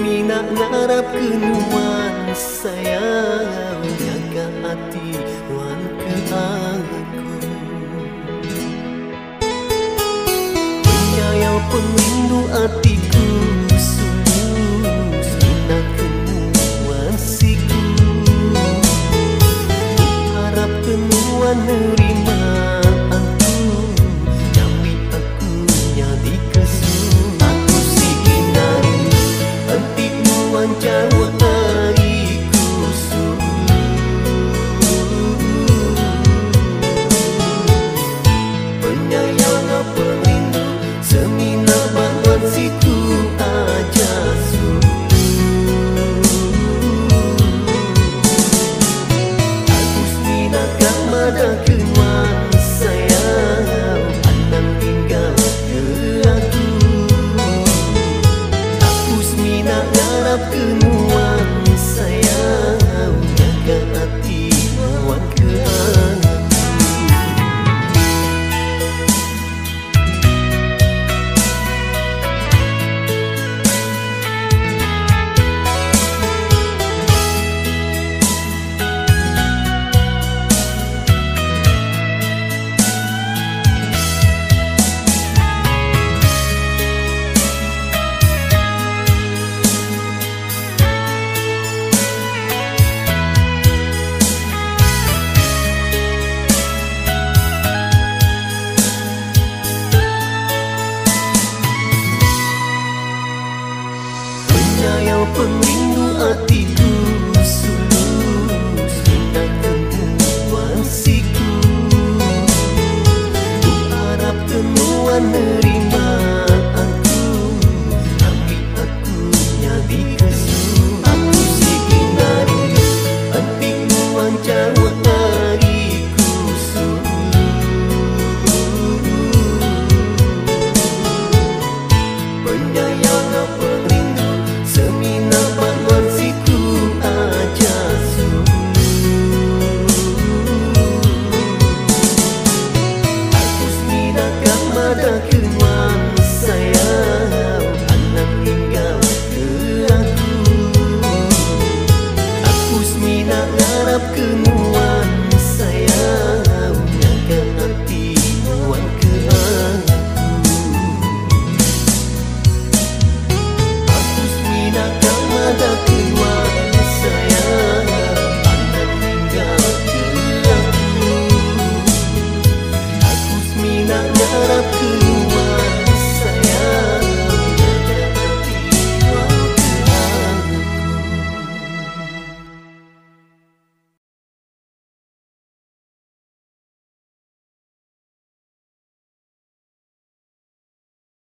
Mina ngarap kenuan sayang, jaga hati wan ke aku. Penyayang perindu hatiku, sungguh Mina kenuan siku. Harap kenuan nerima aku, tapi aku nyadi kesu. Aku si kinari jauh hariku penyayang perindu semina bangun siku aja aku semina kamada kenuan sayang anak tinggal ke aku semina ngarap kenuan sayang, jaga hati wan ke aku. Penyayang perindu